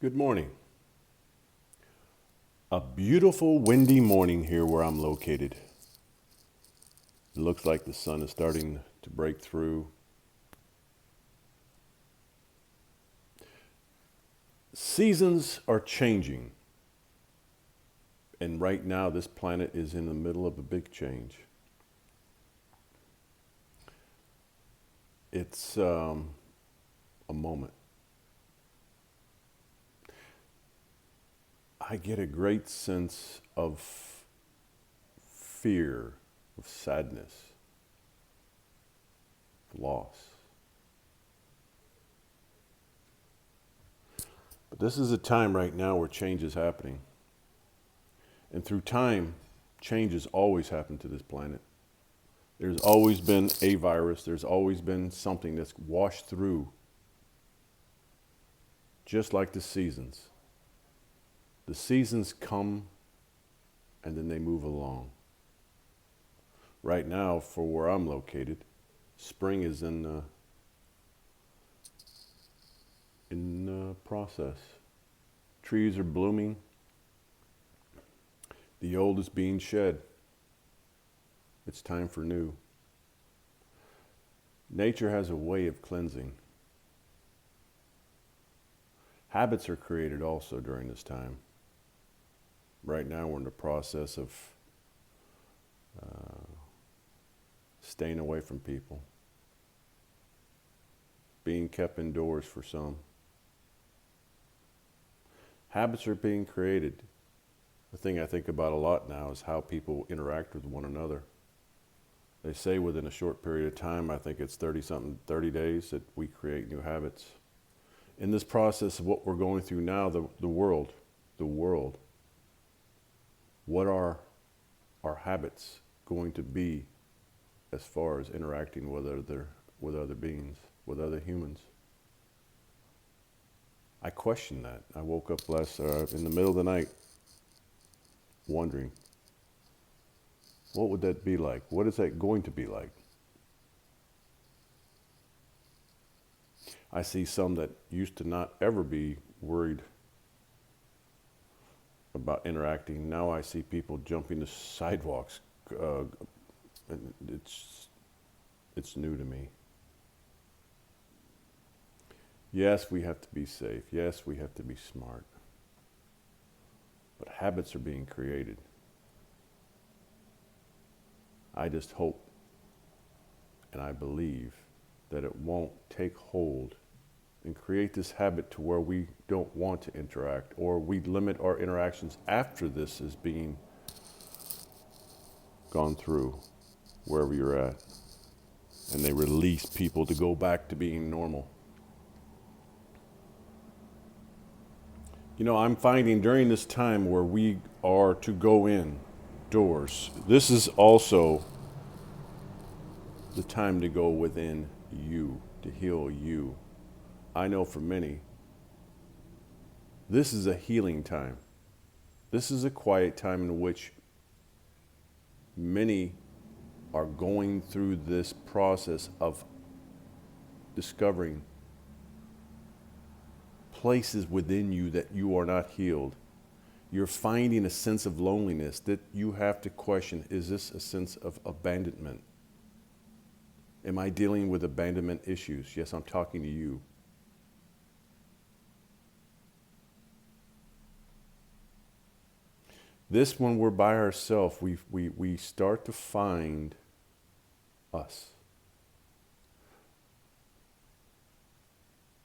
Good morning. A beautiful windy morning here where I'm located. It looks like the sun is starting to break through. Seasons are changing, and right now this planet is in the middle of a big change. It's a moment. I get a great sense of fear, of sadness, of loss. But this is a time right now where change is happening. And through time, changes always happen to this planet. There's always been a virus, there's always been something that's washed through, just like the seasons. The seasons come and then they move along. Right now, for where I'm located, spring is in process. Trees are blooming. The old is being shed. It's time for new. Nature has a way of cleansing. Habits are created also during this time. Right now, we're in the process of staying away from people, being kept indoors for some. Habits are being created. The thing I think about a lot now is how people interact with one another. They say within a short period of time, I think it's 30 days, that we create new habits. In this process of what we're going through now, the world, what are our habits going to be as far as interacting with other beings, with other humans? I question that. I woke up in the middle of the night wondering, what would that be like? What is that going to be like? I see some that used to not ever be worried about interacting. Now I see people jumping the sidewalks. And it's new to me. Yes, we have to be safe. Yes, we have to be smart. But habits are being created. I just hope and I believe that it won't take hold and create this habit to where we don't want to interact, or we limit our interactions after this is being gone through, wherever you're at, and they release people to go back to being normal. You know, I'm finding during this time where we are to go indoors, this is also the time to go within you, to heal you. I know for many, this is a healing time. This is a quiet time in which many are going through this process of discovering places within you that you are not healed. You're finding a sense of loneliness that you have to question, is this a sense of abandonment? Am I dealing with abandonment issues? Yes, I'm talking to you. This, when we're by ourselves, we start to find us.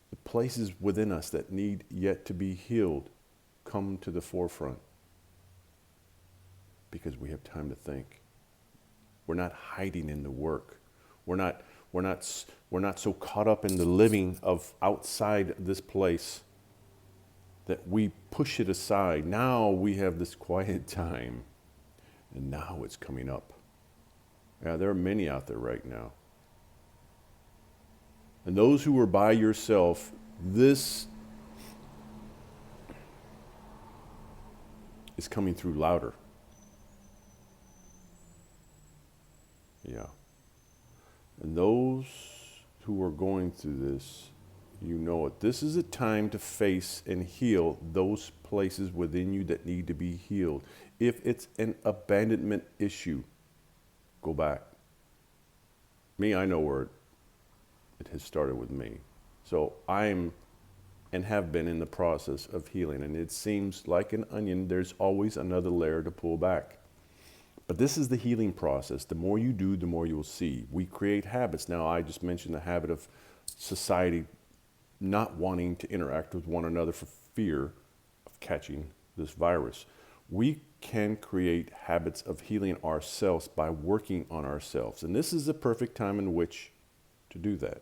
The places within us that need yet to be healed come to the forefront because we have time to think. We're not hiding in the work. We're not so caught up in the living of outside this place that we push it aside. Now we have this quiet time, and now it's coming up. Yeah, there are many out there right now. And those who are by yourself, this is coming through louder. Yeah. And those who are going through this, You know it. This is a time to face and heal those places within you that need to be healed. If it's an abandonment issue, go back. Me, I know where it has started with me. So I'm and have been in the process of healing. And it seems like an onion, there's always another layer to pull back. But this is the healing process. The more you do, the more you'll see. We create habits. Now, I just mentioned the habit of society not wanting to interact with one another for fear of catching this virus. We can create habits of healing ourselves by working on ourselves. And this is the perfect time in which to do that.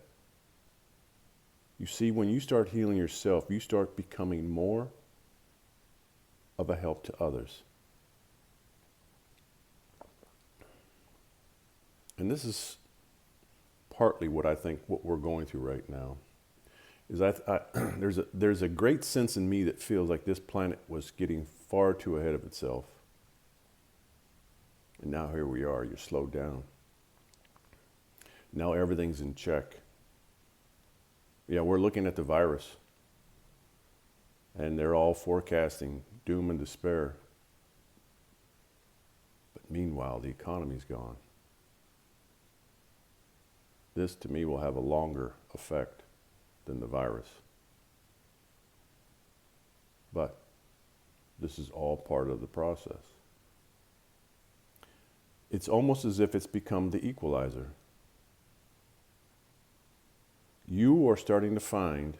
You see, when you start healing yourself, you start becoming more of a help to others. And this is partly what I think what we're going through right now. Is there's a great sense in me that feels like this planet was getting far too ahead of itself. And now here we are, you're slowed down. Now everything's in check. Yeah, we're looking at the virus, and they're all forecasting doom and despair. But meanwhile, the economy's gone. This, to me, will have a longer effect than the virus. But this is all part of the process. It's almost as if it's become the equalizer. You are starting to find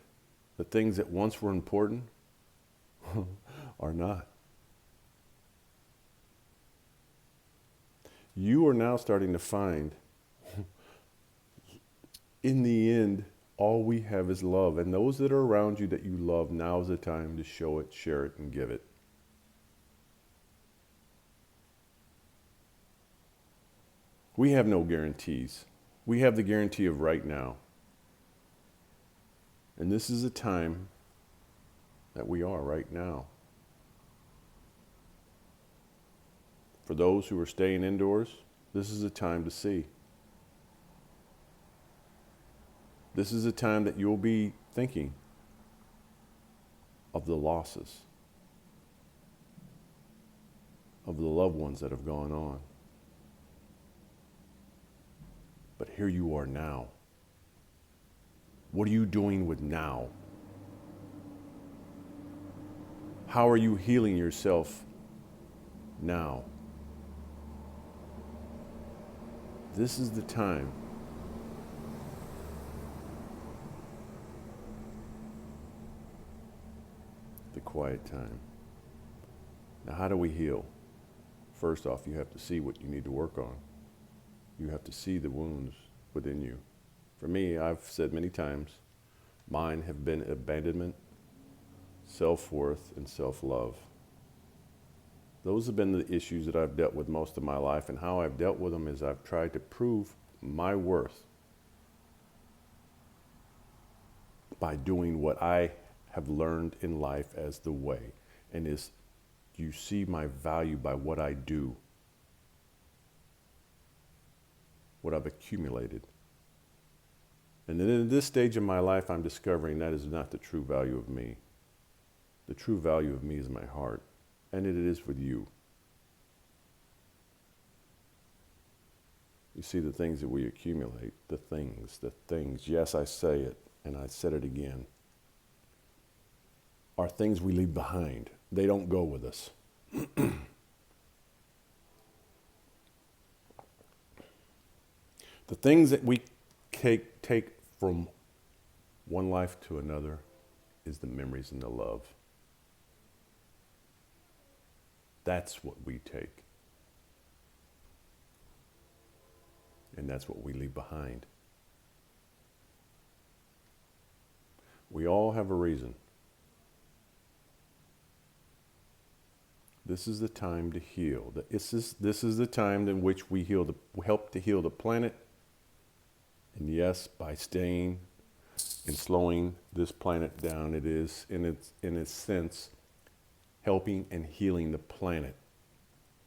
the things that once were important are not. You are now starting to find, in the end, all we have is love. And those that are around you that you love, now is the time to show it, share it, and give it. We have no guarantees. We have the guarantee of right now. And this is a time that we are right now. For those who are staying indoors, this is a time to see. This is a time that you'll be thinking of the losses, of the loved ones that have gone on. But here you are now. What are you doing with now? How are you healing yourself now? This is the time. The quiet time. Now, how do we heal? First off, you have to see what you need to work on. You have to see the wounds within you. For me, I've said many times, mine have been abandonment, self-worth, and self-love. Those have been the issues that I've dealt with most of my life, and how I've dealt with them is I've tried to prove my worth by doing what I have learned in life as the way, and is you see my value by what I do, what I've accumulated. And then in this stage of my life, I'm discovering that is not the true value of me. The true value of me is my heart, and it is with you. You see, the things that we accumulate, the things, yes, I say it, and I said it again, are things we leave behind. They don't go with us. The things that we take from one life to another is the memories and the love. That's what we take. And that's what we leave behind. We all have a reason. This is the time to heal. This is the time in which we help to heal the planet. And yes, by staying and slowing this planet down, it is, in its sense, helping and healing the planet.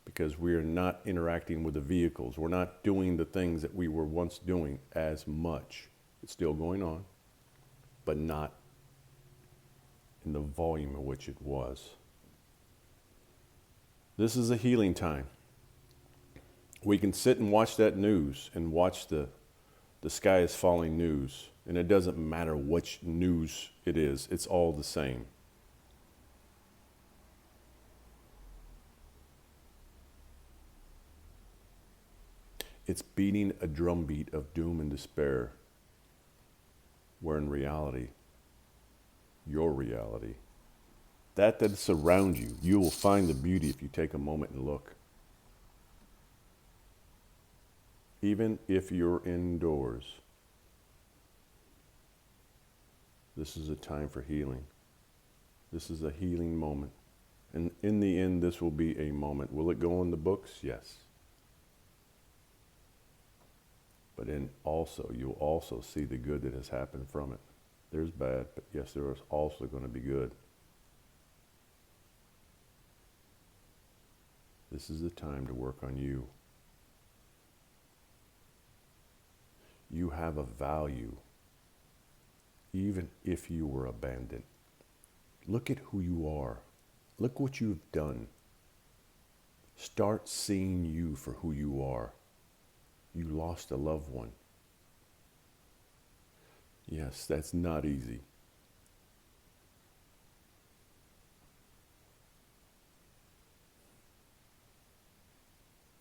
Because we are not interacting with the vehicles. We're not doing the things that we were once doing as much. It's still going on. but not in the volume in which it was. This is a healing time. We can sit and watch that news and watch the sky is falling news, and it doesn't matter which news it is, it's all the same. It's beating a drumbeat of doom and despair, where in reality, your reality, that surrounds you, you will find the beauty if you take a moment and look. Even if you're indoors, this is a time for healing. This is a healing moment. And in the end, this will be a moment. Will it go in the books? Yes. But you'll also see the good that has happened from it. There's bad, but yes, there is also going to be good. This is the time to work on you. You have a value, even if you were abandoned. Look at who you are. Look what you've done. Start seeing you for who you are. You lost a loved one. Yes, that's not easy.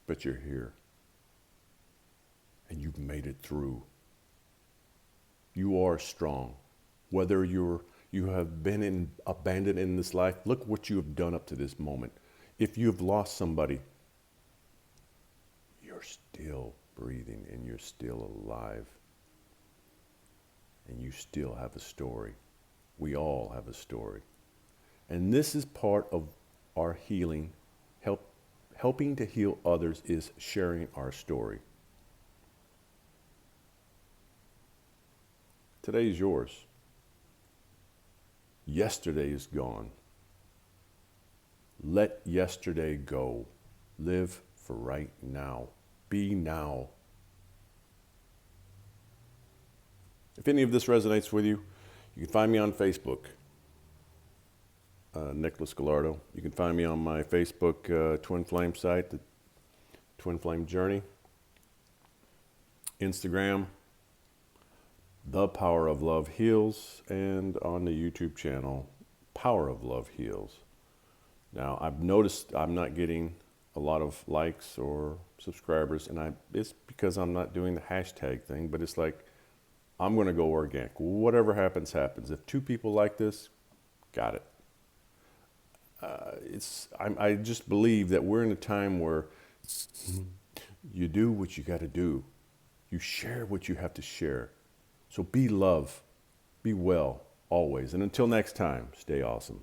But you're here. And you've made it through. You are strong. Whether you have been abandoned in this life, look what you have done up to this moment. If you've lost somebody, you're still breathing and you're still alive. And you still have a story. We all have a story. And this is part of our healing. Helping to heal others is sharing our story. Today is yours. Yesterday is gone. Let yesterday go. Live for right now. Be now. If any of this resonates with you, you can find me on Facebook, Nicholas Gallardo. You can find me on my Facebook Twin Flame site, the Twin Flame Journey. Instagram, The Power of Love Heals, and on the YouTube channel, Power of Love Heals. Now, I've noticed I'm not getting a lot of likes or subscribers, and it's because I'm not doing the hashtag thing, but it's like, I'm going to go organic. Whatever happens, happens. If 2 people like this, got it. I just believe that we're in a time where you do what you got to do. You share what you have to share. So be love, be well, always. And until next time, stay awesome.